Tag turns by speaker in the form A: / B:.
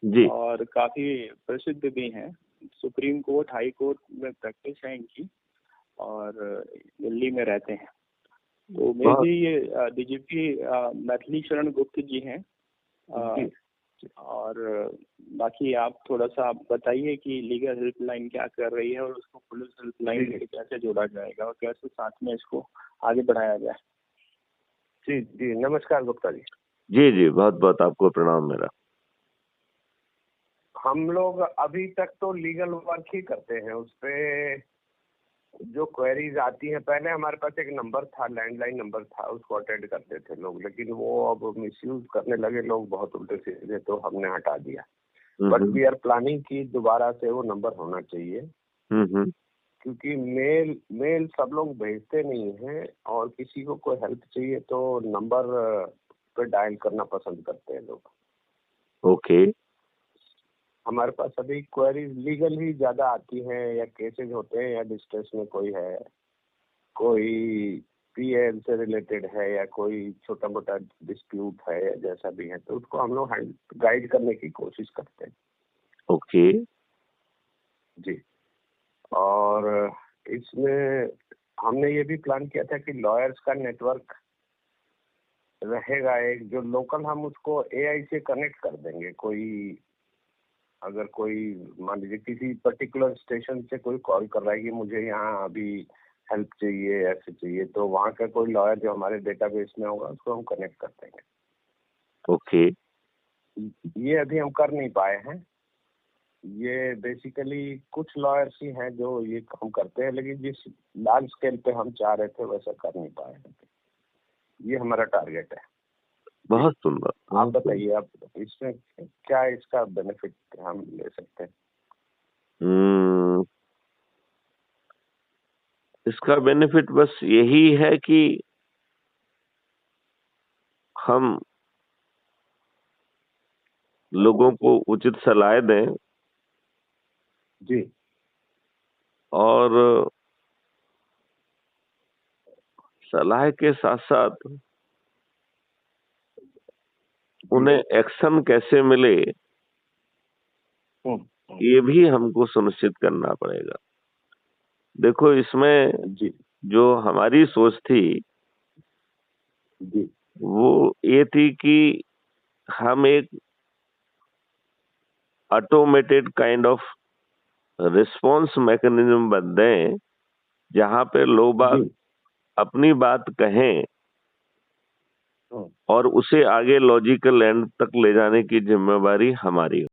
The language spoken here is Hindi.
A: जी।
B: और काफी प्रसिद्ध भी हैं। सुप्रीम कोर्ट, हाई कोर्ट में प्रैक्टिस है इनकी और दिल्ली में रहते हैं। तो मेरे
A: बहुत
B: जी ये डीजीपी मैथिली शरण गुप्त जी हैं।
A: जी।
B: और बाकी आप थोड़ा सा आप बताइए कि लीगल हेल्पलाइन क्या कर रही है और उसको पुलिस हेल्पलाइन
A: जी
B: से कैसे जोड़ा जाएगा और कैसे साथ में इसको आगे बढ़ाया जाए।
A: जी जी, नमस्कार गुप्ता जी। जी जी, बहुत बहुत आपको प्रणाम मेरा। हम लोग अभी तक तो लीगल वर्क ही करते हैं। उस पे जो क्वेरीज आती हैं, पहले हमारे पास एक नंबर था, लैंडलाइन नंबर था, उसको अटेंड करते थे लोग, लेकिन वो अब मिसयूज करने लगे लोग बहुत उल्टे सीधे, तो हमने हटा दिया। बट वी आर प्लानिंग कि दोबारा से वो नंबर होना चाहिए, क्योंकि मेल सब लोग भेजते नहीं हैं और किसी को कोई हेल्प चाहिए तो नंबर पे डायल करना पसंद करते हैं लोग। ओके। हमारे पास अभी क्वेरीज लीगल ही ज्यादा आती हैं, या केसेस होते हैं, या डिस्ट्रेस में कोई है, कोई पीएल से रिलेटेड है, या कोई छोटा मोटा डिस्प्यूट है, या जैसा भी है, तो उसको हम लोग गाइड करने की कोशिश करते हैं। ओके जी। और इसमें हमने ये भी प्लान किया था कि लॉयर्स का नेटवर्क रहेगा एक, जो लोकल, हम उसको एआई से कनेक्ट कर देंगे। कोई अगर कोई मान लीजिए किसी पर्टिकुलर स्टेशन से कोई कॉल कर रहा है कि मुझे यहाँ अभी हेल्प चाहिए, ऐसे चाहिए, तो वहाँ का कोई लॉयर जो हमारे डेटाबेस में होगा उसको हम कनेक्ट कर देंगे। ओके। ये अभी हम कर नहीं पाए हैं। ये बेसिकली कुछ लॉयर्स ही हैं जो ये काम करते हैं, लेकिन जिस लार्ज स्केल पे हम चाह रहे थे वैसा कर नहीं पाए हैं। ये हमारा टारगेट है। बहुत सुंदर। आप बताइए, आप इसमें क्या इसका बेनिफिट हम ले सकते हैं? इसका बेनिफिट बस यही है कि हम लोगों को उचित सलाह दें जी, और सलाह के साथ साथ उन्हें एक्शन कैसे मिले, ये भी हमको सुनिश्चित करना पड़ेगा। देखो, इसमें जी जो हमारी सोच थी जी, वो ये थी कि हम एक automated kind of response mechanism बन दें, जहां पे लोग बाग अपनी बात कहें और उसे आगे लॉजिकल एंड तक ले जाने की जिम्मेवारी हमारी हो।